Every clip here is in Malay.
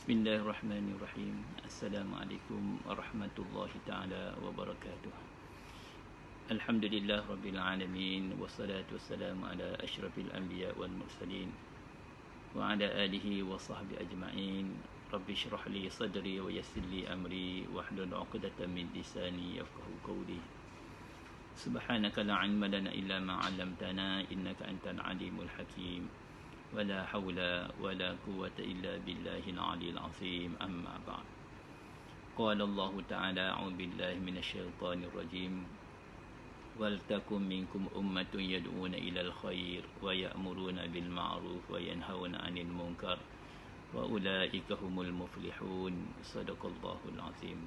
Bismillahirrahmanirrahim. Assalamualaikum warahmatullahi taala wabarakatuh. Alhamdulillah rabbil alamin wassalatu wassalamu ala asyrafil anbiya wal mursalin wa ala alihi wa sahbihi ajma'in. Rabbi shrah li sadri wa yassir li amri wahlul 'uqdatam min lisani yafqahu qawli. Subhanaka la 'ilma lana illa ma 'allamtana innaka antal alimul hakim. ولا حول ولا قوة إلا بالله العلي العظيم أما بعد. قال الله تعالى أعوذ بالله من الشيطان الرجيم ولتكن منكم أمة يدعون إلى الخير ويأمرون بالمعروف وينهون عن المنكر وأولئك هم المفلحون. صدق الله العظيم.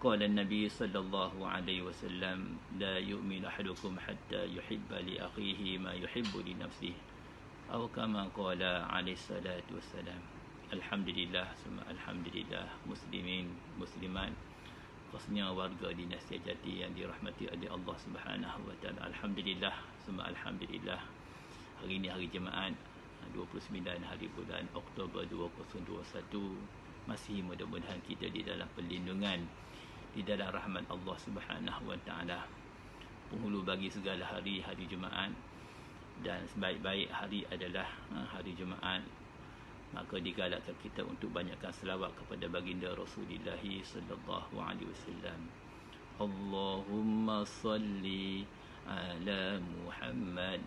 قال النبي صلى الله عليه وسلم لا يؤمن أحدكم حتى يحب لأخيه ما يحب لنفسه atau kama qala alaihi salatu wassalam. Alhamdulillah summa alhamdulillah, muslimin muslimat, khususnya warga di Nasihat Jati yang dirahmati oleh Allah Subhanahu wa taala. Alhamdulillah summa alhamdulillah. Hari ini hari Jumaat 29 hari bulan Oktober 2021. Masih mudah-mudahan kita di dalam perlindungan, di dalam rahmat Allah Subhanahu wa taala. Penghulu bagi segala hari Jumaat, dan sebaik-baik hari adalah hari Jumaat. Maka digalakkan kita untuk banyakkan selawat kepada baginda Rasulullah sallallahu alaihi wasallam. Allahumma salli ala Muhammad,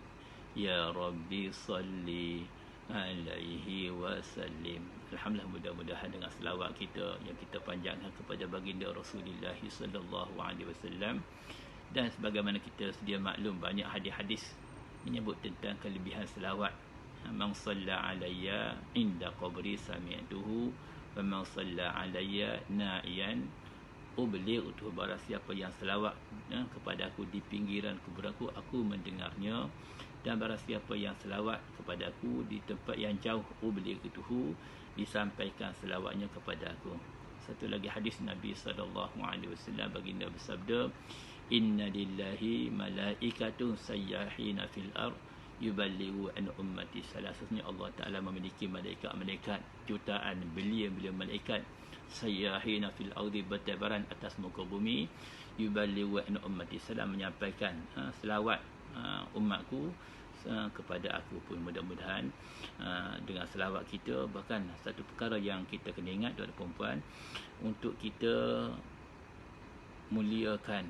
ya Rabbi salli alaihi wasallim. Alhamdulillah, mudah-mudahan dengan selawat kita yang kita panjangkan kepada baginda Rasulullah sallallahu alaihi wasallam, dan sebagaimana kita sedia maklum, banyak hadis-hadis menyebut tentang kelebihan selawat. Man salla alayya inda qabri sami'tuhu wa man salla alayya na'iyan ublightu. Barang siapa yang selawat kepada aku di pinggiran kuburanku, aku mendengarnya. Dan barang siapa yang selawat kepada aku di tempat yang jauh, ublightuhu, disampaikan selawatnya kepada aku. Satu lagi hadis Nabi sallallahu alaihi wasallam, baginda bersabda, inna lillahi malaikatun sayyahina fil ard yuballighu an ummati. Salasnya Allah Ta'ala memiliki malaikat-malaikat jutaan, bilion-bilion malaikat, sayyahina fil ardi, bertebaran atas muka bumi, yuballighu an ummati, salam menyampaikan selawat umatku kepada aku pun. Mudah-mudahan dengan selawat kita, bahkan satu perkara yang kita kena ingat, tuan-tuan perempuan, untuk kita muliakan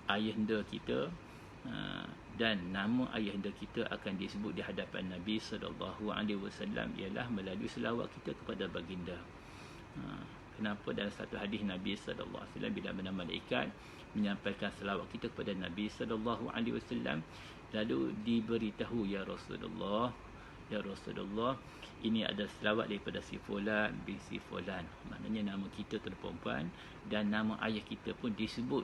ayahanda kita, dan nama ayahanda kita akan disebut di hadapan Nabi sallallahu alaihi wasallam ialah melalui selawat kita kepada baginda. Kenapa? Dalam satu hadis Nabi sallallahu alaihi wasallam, bila mana malaikat menyampaikan selawat kita kepada Nabi sallallahu alaihi wasallam, lalu diberitahu, ya Rasulullah, ya Rasulullah, ini ada selawat daripada si fulan bin si fulan. Maknanya nama kita, tuan perempuan, dan nama ayah kita pun disebut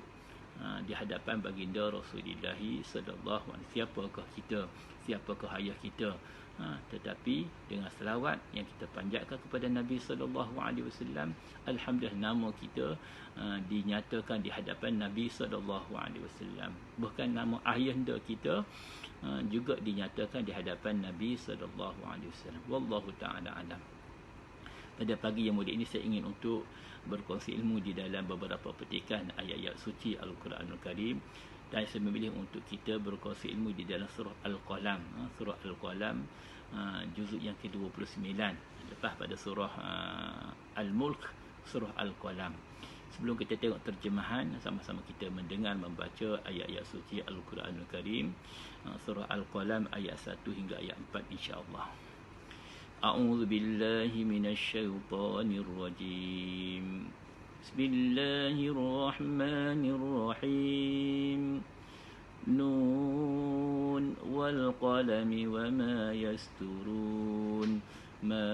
di hadapan baginda Rasulullah sallallahu alaihi wasallam. Siapakah kita? Siapakah ayah kita? Tetapi dengan selawat yang kita panjatkan kepada Nabi sallallahu alaihi wasallam, alhamdulillah, nama kita dinyatakan di hadapan Nabi sallallahu alaihi wasallam. Bahkan nama ayahanda kita juga dinyatakan di hadapan Nabi sallallahu alaihi wasallam. Wallahu taala alam. Pada pagi yang mulia ini saya ingin untuk berkongsi ilmu di dalam beberapa petikan ayat-ayat suci Al-Quranul Karim, dan saya memilih untuk kita berkongsi ilmu di dalam surah Al-Qalam. Surah Al-Qalam juzuk yang ke-29, lepas pada surah Al-Mulk, surah Al-Qalam. Sebelum kita tengok terjemahan, sama-sama kita mendengar membaca ayat-ayat suci Al-Quranul Karim, surah Al-Qalam ayat 1 hingga ayat 4 insya-Allah. A'udzu billahi minasyaitonir rajim. Bismillahirrahmanirrahim. Nun wal qalami wama yasturun. Ma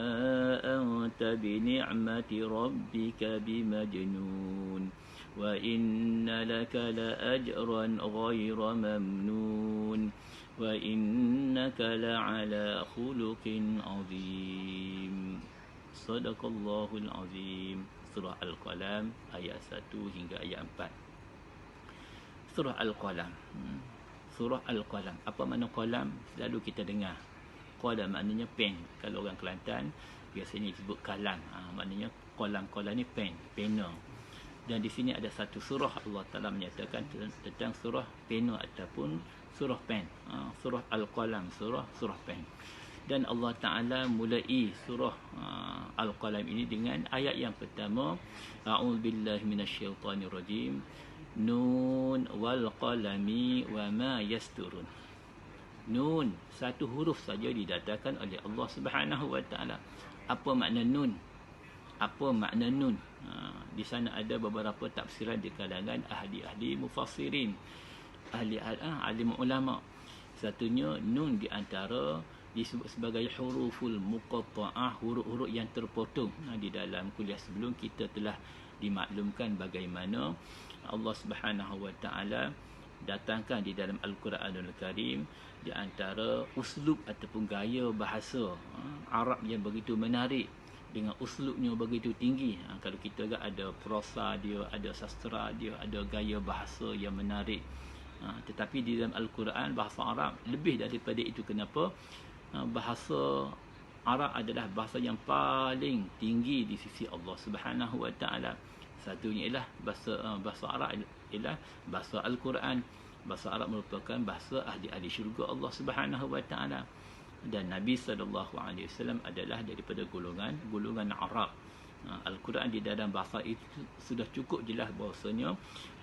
anta bi ni'mati rabbika bimajnun. Wa inna laka la ajran ghayra mamnun. Wa innaka la'ala khuluqin azim. Sadaqallahul azim. Surah Al-Qalam ayat 1 hingga ayat 4. Surah Al-Qalam. Surah Al-Qalam. Apa makna qalam? Selalu kita dengar Qalam maknanya pen. Kalau orang Kelantan biasanya disebut kalam. Maknanya qalam ni pen, pena. Dan di sini ada satu surah Allah Taala menyatakan tentang surah pena ataupun surah pen. Surah Al-Qalam, surah pen. Dan Allah Ta'ala mulai surah Al-Qalam ini dengan ayat yang pertama, A'udzubillahi minasyaitonirrajim, Nun wal qalami wa ma yasturun. Nun, satu huruf saja didatangkan oleh Allah Subhanahu wa Ta'ala. Apa makna nun? Apa makna nun? Di sana ada beberapa tafsiran di kalangan ahli-ahli mufassirin, alim ulama. Satunya, nun di antara disebut sebagai huruful muqatta'ah, huruf-huruf yang terpotong. Di dalam kuliah sebelum kita telah dimaklumkan bagaimana Allah Subhanahu wa Ta'ala datangkan di dalam Al-Quranul Karim di antara uslub ataupun gaya bahasa Arab yang begitu menarik, dengan uslubnya begitu tinggi. Kalau kita lihat ada prosa dia, ada sastra dia, ada gaya bahasa yang menarik. Tetapi di dalam Al-Quran bahasa Arab lebih daripada itu. Kenapa? Bahasa Arab adalah bahasa yang paling tinggi di sisi Allah Subhanahu wa Ta'ala. Satunya ialah bahasa Arab ialah bahasa Al-Quran. Bahasa Arab merupakan bahasa ahli-ahli syurga Allah Subhanahu wa Ta'ala. Dan Nabi SAW adalah daripada golongan Arab. Al-Quran di dalam bahasa itu sudah cukup jelas bahawasanya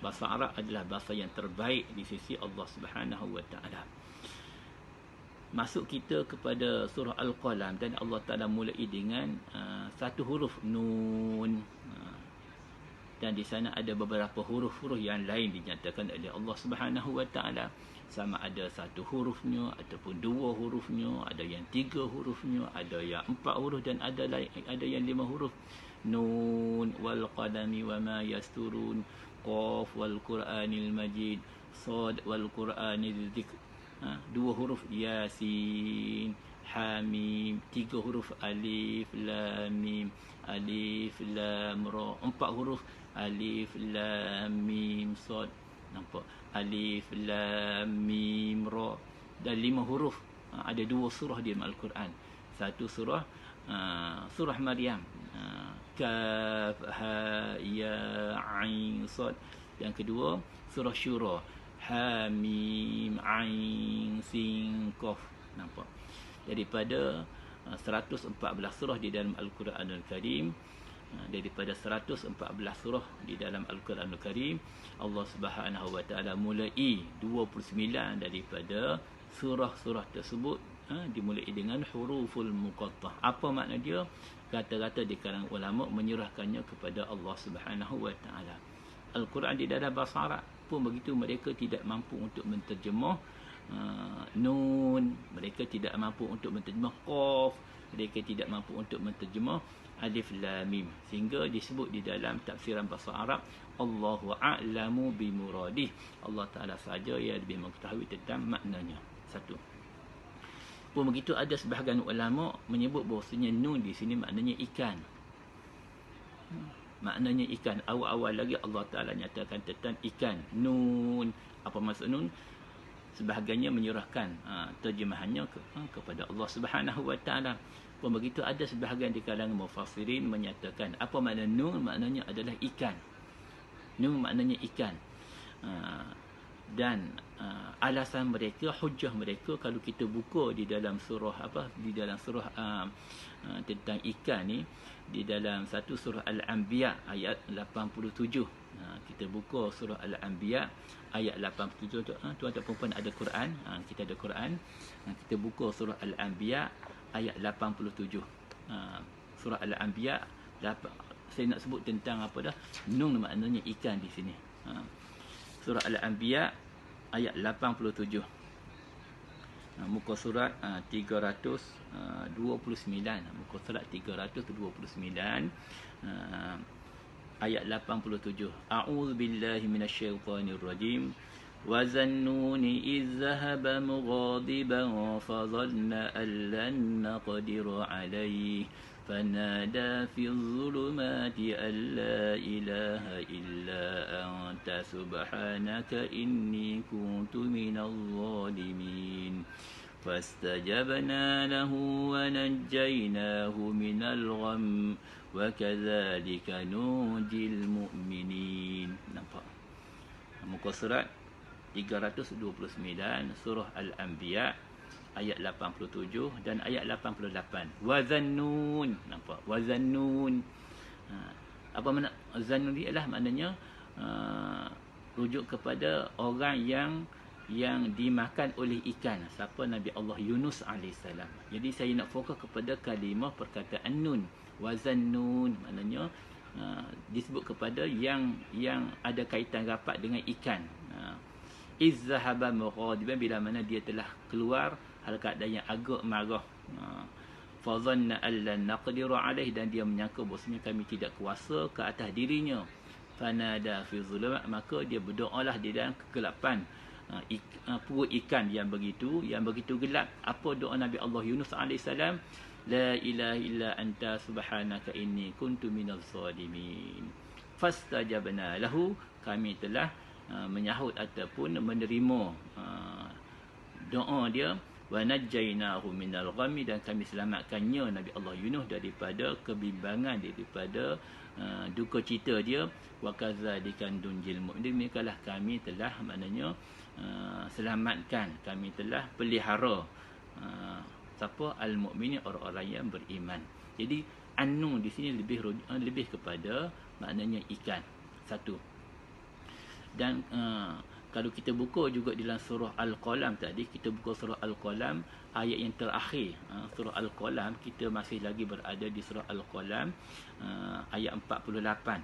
bahasa Arab adalah bahasa yang terbaik di sisi Allah Subhanahu wa Ta'ala. Masuk kita kepada surah Al-Qalam, dan Allah Ta'ala mulai dengan satu huruf Nun. Dan di sana ada beberapa huruf-huruf yang lain dinyatakan oleh Allah Subhanahu wa Ta'ala. Sama ada satu hurufnya ataupun dua hurufnya, ada yang tiga hurufnya, ada yang empat huruf, dan ada yang lima huruf. Nun wal qalami wa ma yasturun, Qaf wal Qur'anil Majid, Sad wal Qur'anil Dzikr. Dua huruf Yasin, Hamim. Tiga huruf Alif Lam Mim, Alif Lam Ra. Empat huruf Alif Lam Mim Sad. Nampak? Alif Lam Mim Ra. Dan lima huruf. Ada dua surah di Al-Quran. Satu surah surah Maryam, Kaf Ha Ya Ain Sad. Yang kedua surah Syura, Hamim Ain Sin Qaf. Nampak? Daripada 114 surah di dalam Al-Quranul Karim, daripada 114 surah di dalam Al-Quranul Karim, Allah Subhanahu wa Ta'ala mulai 29 daripada surah-surah tersebut dimulai dengan huruful muqattah. Apa makna dia? Kata-kata di kalangan ulama menyerahkannya kepada Allah Subhanahu wa Ta'ala. Al-Quran di dalam bahasa Arab pun begitu, mereka tidak mampu untuk menterjemah Nun, mereka tidak mampu untuk menterjemah Qaf, mereka tidak mampu untuk menterjemah Alif Lam Mim, sehingga disebut di dalam tafsiran bahasa Arab, Allahu a'lamu bimuradih. Allah Ta'ala sahaja yang lebih mengetahui tentang maknanya. Satu. Pun begitu, ada sebahagian ulama menyebut bahawasanya Nun di sini maknanya ikan. Maknanya ikan. Awal-awal lagi Allah Ta'ala nyatakan tentang ikan. Nun. Apa maksud Nun? Sebahagiannya menyerahkan terjemahannya kepada Allah Subhanahu wa Ta'ala. Pun begitu, ada sebahagian di kalangan mufassirin menyatakan apa makna Nun? Maknanya adalah ikan. Nun maknanya ikan. Dan alasan mereka, hujah mereka, kalau kita buka di dalam surah tentang ikan ni, di dalam satu surah Al-Anbiya ayat 87. Kita buka surah Al-Anbiya ayat 87. Tuan-tuan dan puan ada Quran, kita ada Quran. Kita buka surah Al-Anbiya ayat 87. Surah Al-Anbiya, saya nak sebut tentang apa dah? Nun maknanya ikan di sini. Surah Al-Anbiya ayat 87. Muka surat 329. Muka surat 329 ayat 87. A'udzu billahi minasyaitonir rajim. Wa zannuni idh dhahaba mughadiban fa dhanna an lan naqdiru alayhi فنادى في الظلمات أن لا إله إلا أنت سبحانك إني كنت من الظالمين فاستجبنا له ونجيناه من الغم وكذلك ننجي المؤمنين. Nampak? Muka surat 329 surah Al-Anbiya ayat 87 dan ayat 88. Wazannun. Nampak? Wazannun. Apa makna zannun ni? Ialah maknanya rujuk kepada orang yang dimakan oleh ikan. Siapa? Nabi Allah Yunus AS. Jadi saya nak fokus kepada kalimah perkataan nun. Wazannun maknanya disebut kepada yang ada kaitan rapat dengan ikan. Izzahaba mughadiban, bila mana dia telah keluar hal keadaan yang agak marah. Fa dhanna an lan naqdiru alaihi, dan dia menyangka bahwasanya kami tidak kuasa ke atas dirinya. Fanada fi zulumat, maka dia berdoalah di dalam kegelapan. Perut ikan yang begitu gelap. Apa doa Nabi Allah Yunus AS? La ilaha illa anta subhanaka inni kuntu minaz zalimin. Fastajabna lahu, kami telah menyahut ataupun menerima doa dia. Wa najjaynahu minal ghammi, dan kami selamatkannya Nabi Allah Yunus daripada kebimbangan, daripada duka cita dia. Wa kadzalika nunjil mu'minin, demikianlah kami telah maknanya selamatkan, kami telah pelihara siapa? Al-mu'minin, orang-orang yang beriman. Jadi an-nun di sini lebih kepada maknanya ikan. Satu. Dan kalau kita buka juga dalam surah Al-Qalam tadi, kita buka surah Al-Qalam ayat yang terakhir. Surah Al-Qalam, kita masih lagi berada di surah Al-Qalam ayat 48.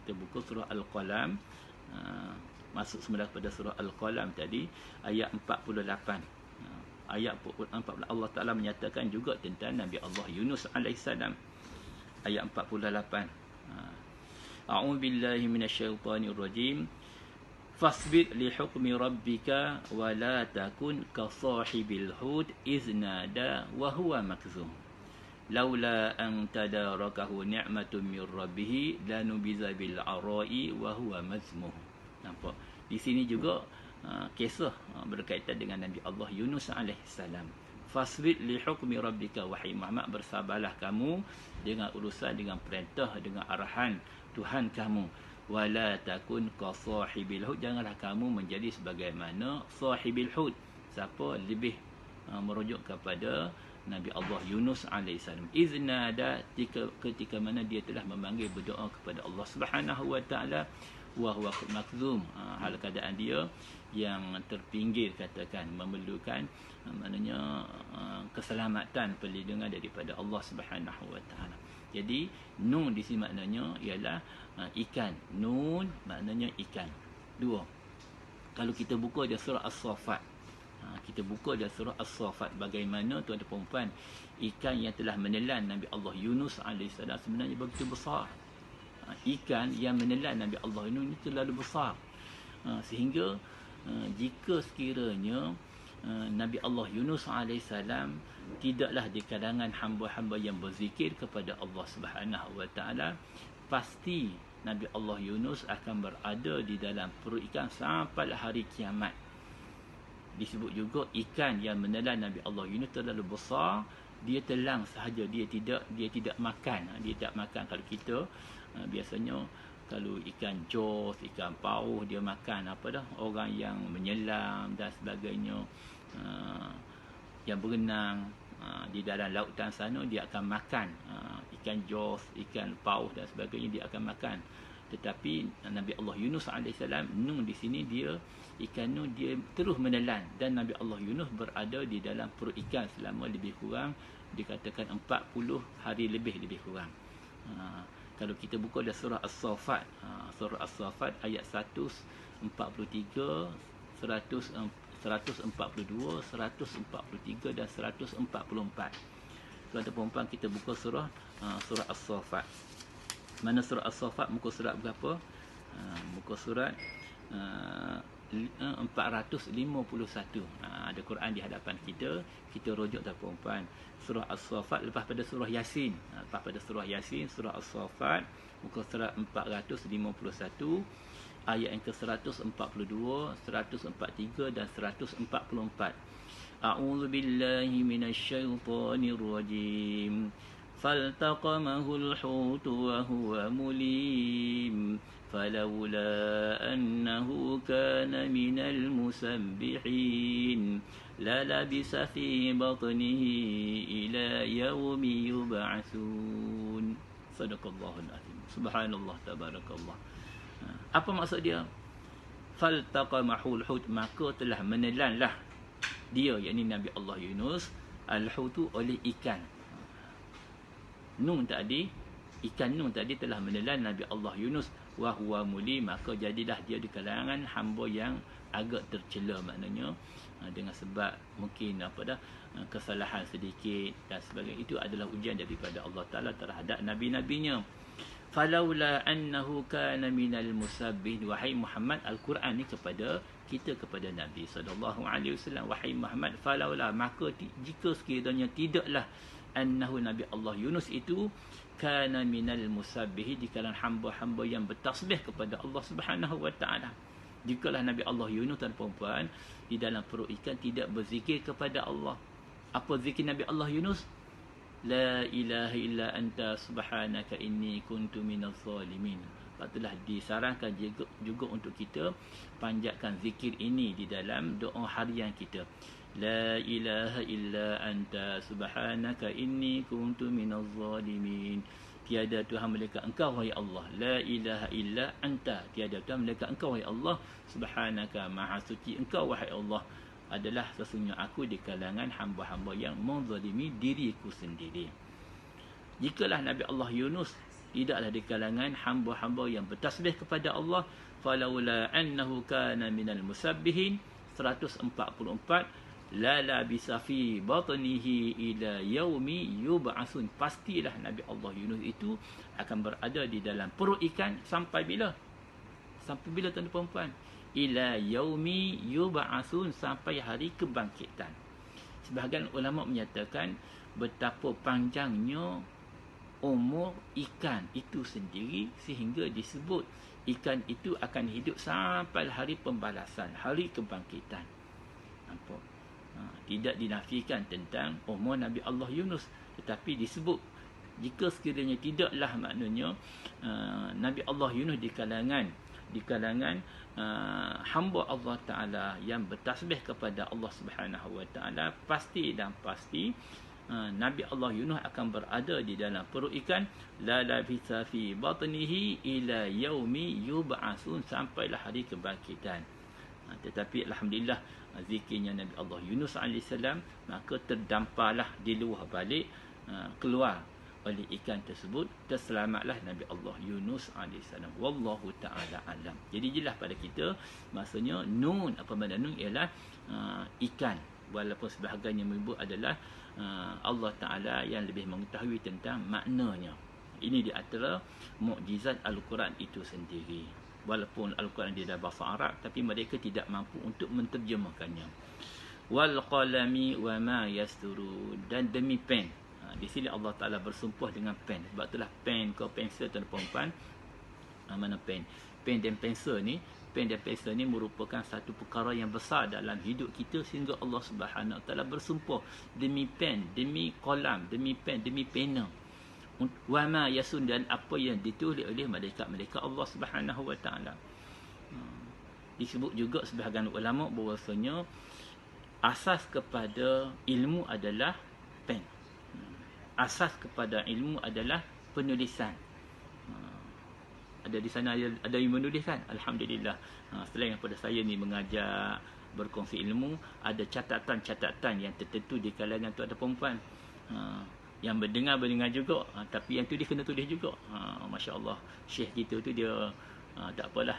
Kita buka surah Al-Qalam, masuk semula kepada surah Al-Qalam tadi ayat 48. Ayat 48 Allah Ta'ala menyatakan juga tentang Nabi Allah Yunus AS. Ayat 48. A'udzu billahi minasyaitonir rajim. Fasbir li hukmi rabbika wa la takun ka sahibil hud iz nada wa huwa makzum. Laula an tadarakahu ni'matun min rabbih lanubiza bil ara'i wa huwa mazmuh. Nampak? Di sini juga kisah berkaitan dengan Nabi Allah Yunus AS. Fasbir li hukmi rabbika, wahai Muhammad, bersabarlah kamu dengan urusan, dengan perintah, dengan arahan Tuhan kamu. Wala takun ka sahibil hud, janganlah kamu menjadi sebagaimana sahibil hud. Siapa? Lebih merujuk kepada Nabi Allah Yunus AS. Iznada, ketika mana dia telah memanggil, berdoa kepada Allah Subhanahu wa taala, wa huwa makzum, hal keadaan dia yang terpinggir, katakan memerlukan maknanya keselamatan, perlindungan daripada Allah Subhanahu wa taala. Jadi nun di sini maknanya ialah ikan. Nun maknanya ikan. Dua. Kalau kita buka dia surah As-Saffat, kita buka dia surah As-Saffat, bagaimana tuan-tuan dan puan, ikan yang telah menelan Nabi Allah Yunus AS sebenarnya begitu besar. Ikan yang menelan Nabi Allah Yunus ini terlalu besar, sehingga jika sekiranya Nabi Allah Yunus AS tidaklah di kalangan hamba-hamba yang berzikir kepada Allah Subhanahu wa taala, pasti Nabi Allah Yunus akan berada di dalam perut ikan sampai hari kiamat. Disebut juga ikan yang menelan Nabi Allah Yunus terlalu besar, dia telang sahaja, dia tidak makan. Dia tak makan. Kalau kita biasanya kalau ikan jos, ikan paus, dia makan apa dah, orang yang menyelam dan sebagainya, yang berenang di dalam lautan sana, dia akan makan ikan jos, ikan paus dan sebagainya, dia akan makan. Tetapi Nabi Allah Yunus AS, nun di sini dia ikan nun dia terus menelan, dan Nabi Allah Yunus berada di dalam perut ikan selama lebih kurang dikatakan 40 hari lebih kurang. Kalau kita buka dah surah As-Saffat, surah As-Saffat ayat 143, 142, 143 dan 144. Tuan-tuan puan-puan, kita buka surah As-Saffat. Mana surah As-Saffat, muka surat berapa? Muka surat 451. Ada Quran di hadapan kita, kita rujuk tuan puan-puan. Surah As-Saffat lepas pada surah Yasin. Lepas pada surah Yasin, surah As-Saffat muka surat 451, ayat yang ke-142, 143 dan 144. A'udzu billahi minasy syaithanir rajim. فالتقمه الحوت وهو مليم فلولا أنه كان من المسبحين للبث في بطنه إلى يوم يبعثون. Sadaqallahul azim. Subhanallah, tabarakallah. Apa maksud dia? Faltaqamahul hut, maka telah menelanlah dia, yakni Nabi Allah Yunus, al-hutu oleh ikan. Nun tadi, ikan nun tadi telah menelan Nabi Allah Yunus, wa huwa muli, maka jadilah dia di kalangan hamba yang agak tercela, maknanya dengan sebab mungkin kesalahan sedikit dan sebagainya. Itu adalah ujian daripada Allah Taala terhadap nabi-nabinya. Falaula annahu kana minal musabbihin, wahai Muhammad, Al-Quran ni kepada kita, kepada Nabi sallallahu alaihi wasallam, wahai Muhammad, falaula, maka jika sekiranya tidaklah annahu Nabi Allah Yunus itu kana minal musabbihin, di kalangan hamba-hamba yang bertasbih kepada Allah Subhanahu wa taala. Jikalah Nabi Allah Yunus dan perempuan di dalam perut ikan tidak berzikir kepada Allah. Apa zikir Nabi Allah Yunus? La ilaha illa anta subhanaka inni kuntu minaz zalimin. Telah disarankan juga untuk kita panjatkan zikir ini di dalam doa harian kita. La ilaha illa anta subhanaka inni kuntu minaz zalimin. Tiada Tuhan melainkan Engkau, wahai Allah. La ilaha illa anta, tiada Tuhan melainkan Engkau, wahai Allah. Subhanaka, maha suci Engkau, wahai Allah. Adalah sesungguhnya aku di kalangan hamba-hamba yang menzalimi diriku sendiri. Jikalah Nabi Allah Yunus tidaklah di kalangan hamba-hamba yang bertasbih kepada Allah, falaula annahu kana minal musabbihin, 144, la labisa fi batnihi ila yaumi yub'atsun. Pastilah Nabi Allah Yunus itu akan berada di dalam perut ikan sampai bila? Sampai bila, tuan-tuan perempuan? Ila yaumi yub'atsun, sampai hari kebangkitan. Sebahagian ulama menyatakan betapa panjangnya umur ikan itu sendiri sehingga disebut ikan itu akan hidup sampai hari pembalasan, hari kebangkitan. Nampak? Tidak dinafikan tentang umur Nabi Allah Yunus, tetapi disebut jika sekiranya tidaklah, maknanya Nabi Allah Yunus di kalangan hamba Allah Ta'ala yang bertasbih kepada Allah Subhanahu Wa Ta'ala, pasti dan pasti Nabi Allah Yunus akan berada di dalam perut ikan, la labitha fi batnihi ila yaumi yub'atsun, sampailah hari kebangkitan. Tetapi alhamdulillah zikirnya Nabi Allah Yunus AS, maka terdamparlah di luar balik, keluar oleh ikan tersebut, terselamatlah Nabi Allah Yunus AS. Wallahu ta'ala alam. Jadi jelas pada kita, maksudnya nun, apa makna nun, ialah ikan, walaupun sebahagiannya menyebut adalah Allah Ta'ala yang lebih mengetahui tentang maknanya. Ini di antara mukjizat Al-Quran itu sendiri. Walaupun Al-Quran dia dalam bahasa Arab, tapi mereka tidak mampu untuk menterjemahkannya. Wal qalami wa ma yasturun, dan demi pen. Di sini Allah Ta'ala bersumpah dengan pen. Sebab itulah pen ke pensel, tuan perempuan, mana pen? Pen dan pensel ni, merupakan satu perkara yang besar dalam hidup kita, sehingga Allah Subhanahu Wa Taala bersumpah demi pen, demi kolam, demi pen, demi pena. Wa ma yasun, dan apa yang ditulis oleh malaikat-malaikat Allah Subhanahu Wa Taala. Disebut juga sebahagian ulama bahawasanya asas kepada ilmu adalah pen. Asas kepada ilmu adalah penulisan. Ada di sana ada yang menulis kan? Alhamdulillah. Selain daripada saya ni mengajar, berkongsi ilmu, ada catatan-catatan yang tertentu di kalangan tuan-tuan perempuan. Yang berdengar juga, tapi yang tu dia kena tulis juga. Masya-Allah, Syekh kita tu dia tak apalah,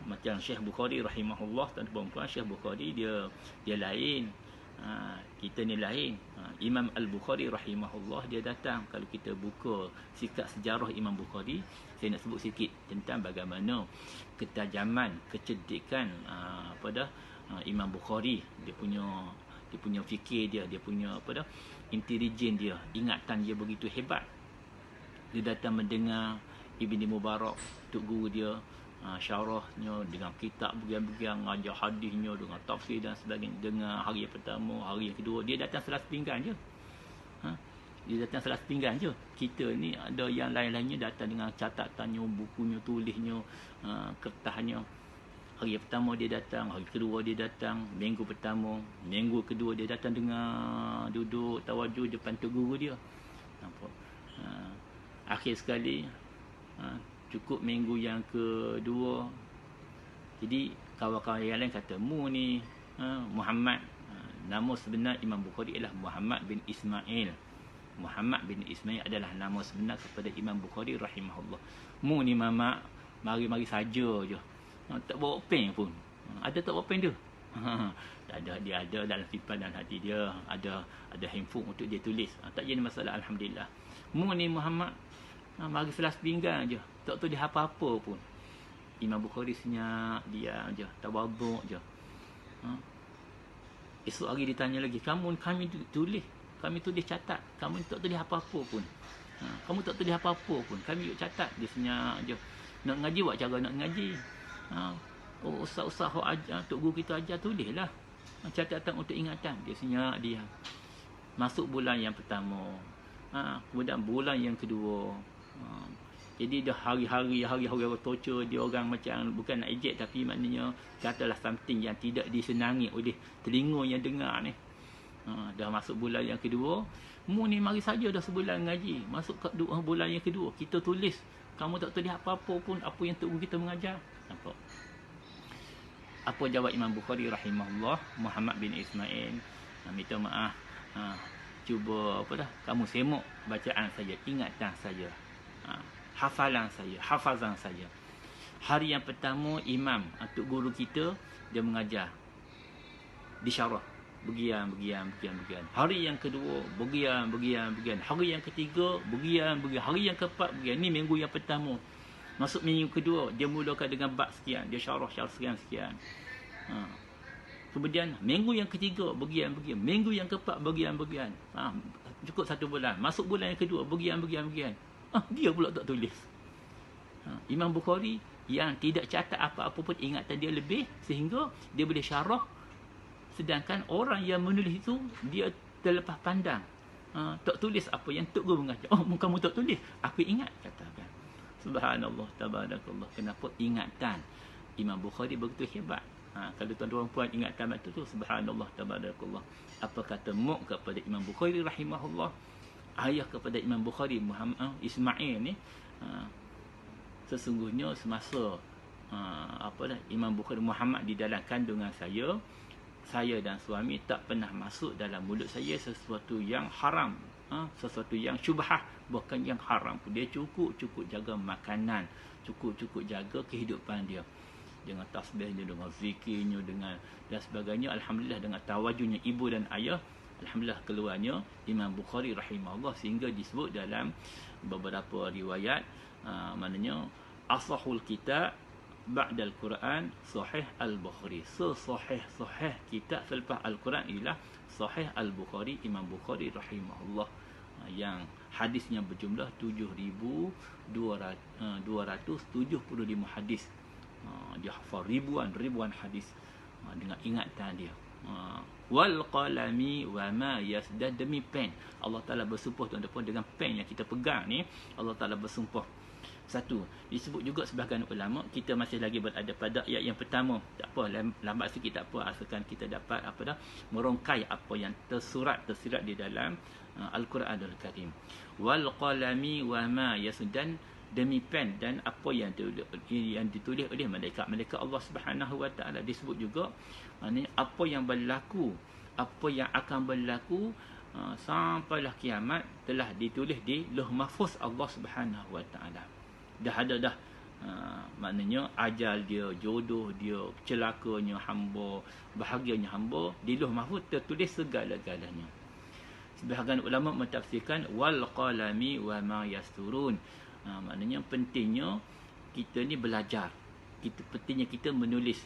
macam Syekh Bukhari rahimahullah, tuan-tuan perempuan, Syekh Bukhari dia lain. Kita ni lain. Imam Al-Bukhari rahimahullah, dia datang, kalau kita buka sikap sejarah Imam Bukhari, saya nak sebut sikit tentang bagaimana ketajaman, kecerdikan Imam Bukhari, dia punya fikir dia punya intelijen dia, ingatan dia begitu hebat. Dia datang mendengar Ibni Mubarak, tok guru dia, syarahnya, dengan kitab bergiam-bergiam, ajar hadisnya, dengan tafsir dan sebagainya. Dengan hari yang pertama, hari yang kedua, dia datang selas pinggan je. Dia datang selas pinggan je. Kita ni ada yang lain-lainnya datang dengan catatannya, bukunya, tulisnya, kertasnya. Hari yang pertama dia datang, hari kedua dia datang, minggu pertama, minggu kedua dia datang dengan duduk tawajuh depan tu guru dia. Nampak? Akhir sekali, cukup minggu yang kedua. Jadi kawan-kawan yang lain kata, mu ni Muhammad, nama sebenar Imam Bukhari ialah Muhammad bin Ismail. Muhammad bin Ismail adalah nama sebenar kepada Imam Bukhari rahimahullah. Mu ni mamak, mari-mari saja je. Tak bawa pen pun. Ada tak bawa pen dia? Tak ada, dia ada dalam simpan dalam hati dia. Ada handphone untuk dia tulis. Tak jadi masalah, alhamdulillah. Mu ni Muhammad, mari selas pinggan je. Tak tahu dia apa-apa pun. Imam Bukhari senyap, diam je, tawaduk je. Esok hari ditanya lagi, kami tulis catat. Kamu tak tulis apa-apa pun. Kamu tak tulis apa-apa pun. Kami yuk catat. Dia senyap je. Nak ngaji, buat cara nak ngaji. Ustaz-ustaz ajar, tok guru kita ajar, tulislah catatan untuk ingatan. Dia senyap, dia masuk bulan yang pertama, kemudian bulan yang kedua. Jadi dah hari-hari torture dia orang, macam bukan nak ejek, tapi maknanya katalah something yang tidak disenangi oleh telinga yang dengar ni. Dah masuk bulan yang kedua, mu ni mari saja dah sebulan ngaji, masuk ke bulan yang kedua, kita tulis. Kamu tak tulis apa-apa pun, apa yang tok guru kita mengajar. Nampak? Apa jawab Imam Bukhari rahimahullah? Muhammad bin Ismail, minta maaf, cuba kamu semak bacaan saya, ingatan saya, hafalan saya, hafazan saya. Hari yang pertama imam, tok guru kita, dia mengajar disyarah, begian. Hari yang kedua begian. Hari yang ketiga begian. Hari yang keempat begian. Ni minggu yang pertama. Masuk minggu kedua, dia mulakan dengan bab sekian, dia syarah sekian. Kemudian minggu yang ketiga begian. Minggu yang keempat begian. Cukup satu bulan. Masuk bulan yang kedua begian. Dia pula tak tulis. Imam Bukhari yang tidak catat apa-apa pun, ingatan dia lebih, sehingga dia boleh syarah. Sedangkan orang yang menulis itu, dia terlepas pandang. Tak tulis apa yang tok guru mengajar. Kamu tak tulis, aku ingat, katakan. Subhanallah, tabarakallah. Kenapa? Ingatan Imam Bukhari begitu hebat. Kalau tuan-tuan puan ingatan betul tu, subhanallah, tabarakallah. Apa kata Muq kepada Imam Bukhari rahimahullah, ayah kepada Imam Bukhari Muhammad Ismail ni, sesungguhnya semasa Imam Bukhari Muhammad di dalam kandungan saya dan suami tak pernah masuk dalam mulut saya sesuatu yang haram, sesuatu yang syubhah, bukan yang haram. Dia cukup jaga makanan, cukup jaga kehidupan dia, dengan tasbihnya, dengan zikirnya, dengan dan sebagainya. Alhamdulillah, dengan tawajuhnya ibu dan ayah, alhamdulillah keluarnya Imam Bukhari rahimahullah, sehingga disebut dalam beberapa riwayat, maknanya asahul kitab ba'dal Quran Sahih Al-Bukhari. Sahih kitab selepas Al-Quran ialah Sahih Al-Bukhari, Imam Bukhari rahimahullah, yang hadisnya berjumlah 7,275 hadis. Dia hafal ribuan hadis dengan ingatan dia. Wal qalami wa ma yasdad, demi pen. Allah Ta'ala bersumpah, tuan-tuan, dengan pen yang kita pegang ni, Allah Ta'ala bersumpah. Satu, disebut juga sebahagian ulama, kita masih lagi berada pada ayat yang pertama. Tak apa, lambat sikit tak apa, asalkan kita dapat merongkai apa yang tersirat di dalam Al-Quranul Karim. Wal qalami wa ma yasdan, demi pen dan apa yang ditulis oleh malaikat Allah Subhanahu wa taala. Disebut juga apa yang berlaku, apa yang akan berlaku sampailah kiamat, telah ditulis di Lauh Mahfuz Allah Subhanahu wa taala. Dah ada maknanya ajal dia, jodoh dia, celakanya hamba, bahagianya hamba, di Lauh Mahfuz tertulis segala-galanya. Sebahagian ulama mentafsirkan wal qalami wa ma yasturun, maknanya pentingnya kita ni belajar, pentingnya kita menulis.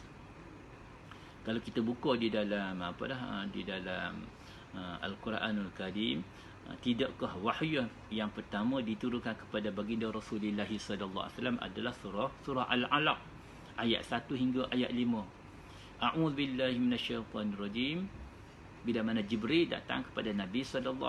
Kalau kita buka di dalam di dalam Al-Quranul Karim, tidakkah wahyu yang pertama diturunkan kepada baginda Rasulullah sallallahu alaihi wasallam adalah surah Al-Alaq. ayat 1 hingga ayat 5. A'udzubillahi minasyaitonirrajim. Bila mana Jibril datang kepada Nabi SAW,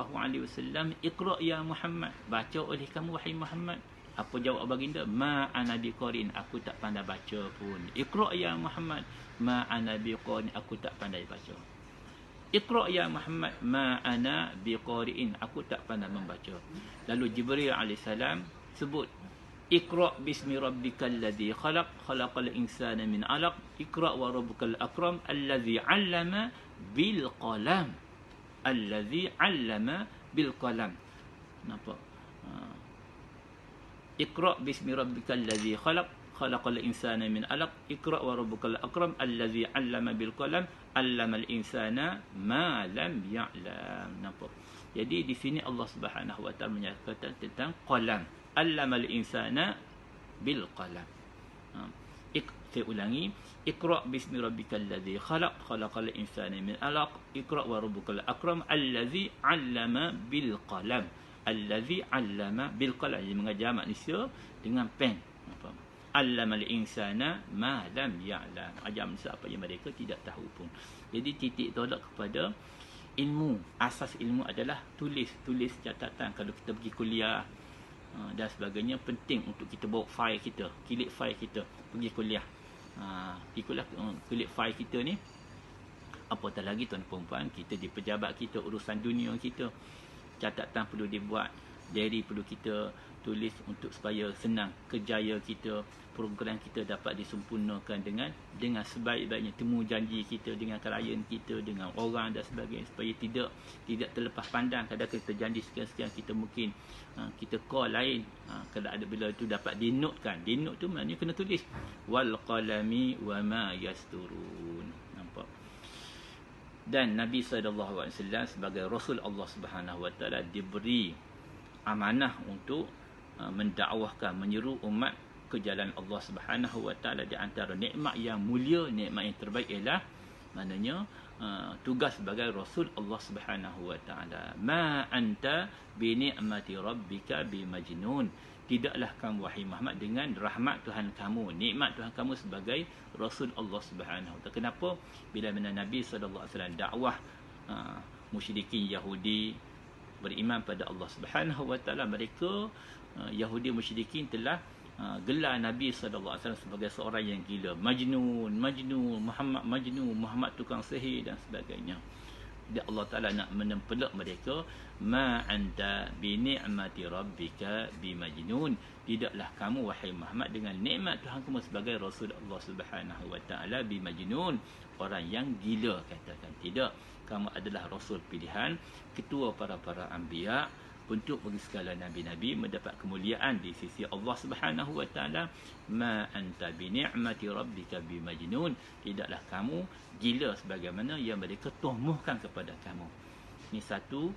Iqra ya Muhammad, baca oleh kamu wahai Muhammad. Apa jawab baginda? Ma ana biqarin, aku tak pandai baca pun. Iqra ya Muhammad, ma ana biqarin, aku tak pandai baca. Iqra ya Muhammad, ma ana biqari'in, aku tak pandai membaca. Lalu Jibril AS sebut, Iqra bismi rabbikal ladzi khalaq, khalaqal insana min 'alaq, Iqra wa rabbukal akram, allazi 'allama bil qalam. Allazi 'allama bil qalam. Nampak? Iqra bismi rabbikal ladzi khalaq, khalaqal insana min 'alaq, Iqra wa rabbukal akram, allazi 'allama bil qalam, 'allamal insana ma lam ya'lam. Nampak? Jadi di sini Allah Subhanahu wa taala menyatakan tentang qalam. 'Allamal insana bil qalam. Saya ulangi, Iqra bismi rabbikal ladzi khalaq, khalaqal insana min 'alaq, Iqra wa rabbukal akram, allazi 'allama bil qalam. Allazi 'allama bil qalam, yang mengajar manusia dengan pen. Apa? 'Allamal insana ma lam ya'lam. Ajar manusia apa yang mereka tidak tahu pun. Jadi titik tolak kepada ilmu. Asas ilmu adalah tulis catatan. Kalau kita pergi kuliah dan sebagainya, penting untuk kita bawa fail kita, kilik fail kita pergi kuliah. Kulit fail kita ni, apatah lagi tuan perempuan, kita di pejabat kita, urusan dunia kita, catatan perlu dibuat, diary perlu kita tulis untuk supaya senang kerjaya kita, program kita dapat disempurnakan dengan sebaik-baiknya, temu janji kita dengan klien kita, dengan orang dan sebagainya, supaya tidak terlepas pandang. Kadang kita janji sekian-sekian, kita mungkin kita call lain. Kalau ada bila itu dapat dinotekan. Dinote tu maknanya kena tulis. Wal qalami wa ma yasturun. Nampak? Dan Nabi SAW sebagai Rasul Allah Subhanahu wa taala diberi amanah untuk mendakwahkan, menyeru umat ke jalan Allah Subhanahu wa taala. Di antara nikmat yang mulia, nikmat yang terbaik ialah maknanya tugas sebagai Rasul Allah Subhanahu wa taala. Ma anta bi ni'mati rabbika bi majnun. Tidaklah kamu wahai Muhammad dengan rahmat Tuhan kamu, nikmat Tuhan kamu sebagai Rasul Allah Subhanahu wa taala. Kenapa? Bila mana Nabi sallallahu alaihi wasallam dakwah musyrikin Yahudi beriman pada Allah Subhanahu wa taala, mereka Yahudi musyrikin telah gelar Nabi SAW sebagai seorang yang gila, Majnun, Muhammad Majnun, Muhammad tukang sihir dan sebagainya. Jadi Allah Ta'ala nak menempelak mereka, ma anta bi ni'mati rabbika bi majnun. Tidaklah kamu wahai Muhammad dengan nikmat Tuhan kamu sebagai Rasul Allah Subhanahu wa taala bi majnun, orang yang gila. Katakan tidak, kamu adalah Rasul pilihan, ketua para anbiya, untuk bagi segala nabi-nabi mendapat kemuliaan di sisi Allah Subhanahu wa taala. Ma anta bi ni'mati rabbika bi majnun. Tidaklah kamu gila sebagaimana yang mereka tuhmuhkan kepada kamu. Ini satu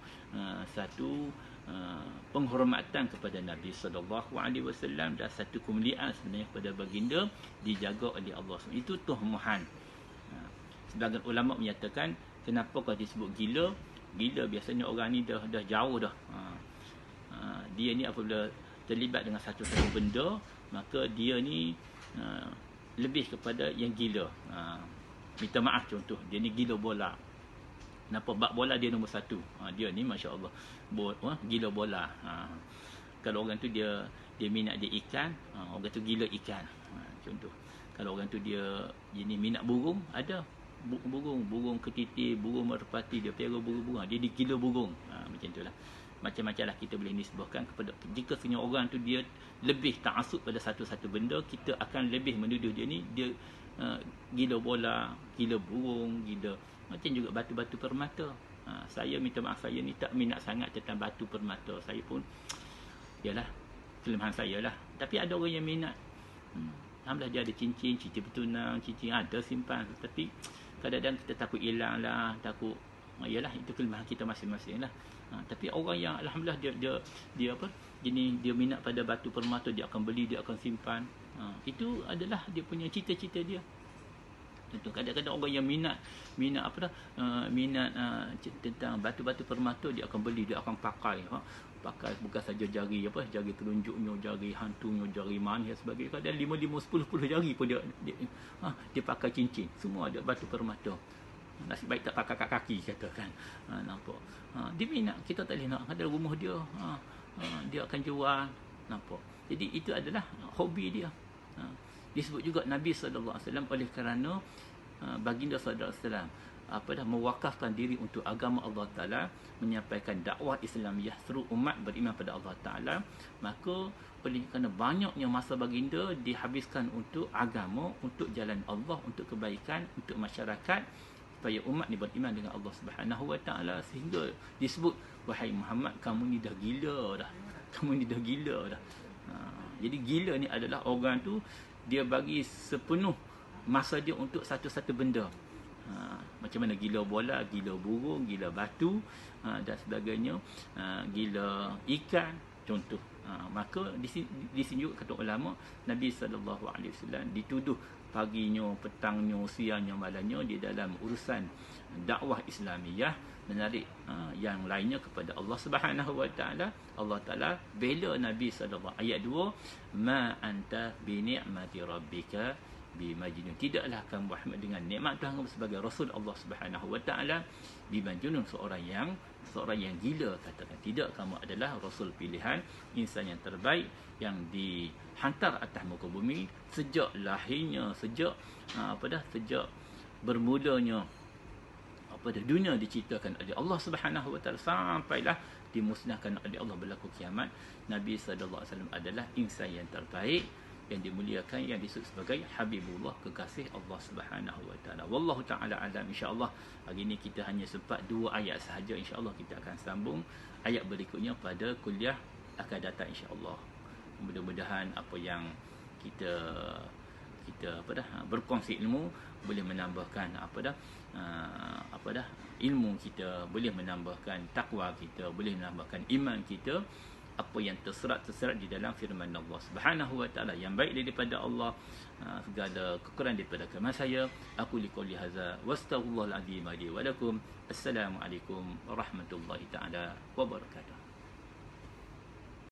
penghormatan kepada Nabi sallallahu alaihi wasallam dan satu kemuliaan sebenarnya kepada baginda dijaga oleh Allah. Itu tuhmuhan. Sebagian ulama menyatakan, kenapa kau disebut gila? Gila biasanya orang ni dah jauh dah. Dia ni apabila terlibat dengan satu benda, maka dia ni lebih kepada yang gila. Minta maaf contoh, dia ni gila bola. Kenapa? Bab bola dia nombor satu. Dia ni masya-Allah gila bola. Kalau orang tu dia minat dia ikan, orang tu gila ikan. Contoh. Kalau orang tu dia jenis minat burung, ada burung ketitir, burung merpati, dia pelihara burung-burung, dia gila burung. Macam itulah. Macam-macam lah kita boleh nisbahkan kepada. Jika sebenarnya orang tu dia lebih ta'assub pada satu-satu benda, kita akan lebih menuduh dia ni dia gila bola, gila burung, gila. Macam juga batu-batu permata. Saya minta maaf, saya ni tak minat sangat tentang batu permata. Saya pun yalah, kelemahan saya lah. Tapi ada orang yang minat. Alhamdulillah dia ada cincin bertunang, cincin ada simpan. Tapi kadang-kadang kita takut hilang lah, takut yalah, itu kelemahan kita masing-masing lah. Tapi orang yang alhamdulillah dia apa, dia minat pada batu permata, dia akan beli, dia akan simpan. Itu adalah dia punya cita-cita dia. Tentu kadang-kadang orang yang minat tentang batu-batu permata, dia akan beli, dia akan pakai. pakai bukan saja jari jari telunjuknya, jari hantunya, jari manis dan sebagainya. Kadang 5, 10 jari pun dia pakai cincin. Semua ada batu permata. Nasib baik tak pakai kat kaki katakan. Nampak. Dia minat, kita tak boleh nak ada rumah dia. Dia akan jual. Nampak. Jadi itu adalah hobi dia. Disebut juga Nabi SAW oleh kerana baginda SAW mewakafkan diri untuk agama Allah Ta'ala, menyampaikan dakwah Islamiah seluruh umat beriman pada Allah Ta'ala. Maka oleh kerana banyaknya masa baginda dihabiskan untuk agama, untuk jalan Allah, untuk kebaikan, untuk masyarakat, supaya umat ni beriman dengan Allah Subhanahu Wa Ta'ala. Sehingga disebut, wahai Muhammad, kamu ni dah gila dah. Kamu ni dah gila dah. Jadi gila ni adalah orang tu dia bagi sepenuh masa dia untuk satu-satu benda. Macam mana gila bola, gila burung, gila batu dan sebagainya, gila ikan contoh. Maka di sini juga kata ulama, Nabi SAW dituduh paginya, petangnya, siangnya, malamnya di dalam urusan dakwah Islamiyah, menarik yang lainnya kepada Allah Subhanahu Wa Ta'ala. Allah Ta'ala bela Nabi SAW. Ayat 2, ma anta bi ni'mati rabbika bimajnun. Tidaklah kamu Muhammad dengan nikmat Tuhan sebagai Rasul Allah Subhanahu Wa Ta'ala bimajnun, seorang yang gila. Katakan tidak, kamu adalah Rasul pilihan, insan yang terbaik yang dihantar atas muka bumi sejak lahirnya, sejak bermulanya dunia diciptakan oleh Allah Subhanahu Wa Ta'ala sampailah dimusnahkan oleh Allah berlaku kiamat. Nabi SAW adalah insan yang terbaik, yang dimuliakan, yang disebut sebagai Habibullah, kekasih Allah Subhanahu Wa Ta'ala. Wallahu ta'ala alam. InsyaAllah hari ini kita hanya sempat 2 ayat sahaja. InsyaAllah kita akan sambung ayat berikutnya pada kuliah akan datang insyaAllah. Mudah-mudahan apa yang kita berkongsi ilmu boleh menambahkan ilmu kita, boleh menambahkan takwa kita, boleh menambahkan iman kita. Apa yang terserat di dalam firman Allah Subhanahu Wa Ta'ala yang baik daripada Allah, segala kekurangan daripada kami saya. Aku liqauli hadza wastaghfirullahal azim li wa lakum. Assalamualaikum warahmatullahi taala wabarakatuh.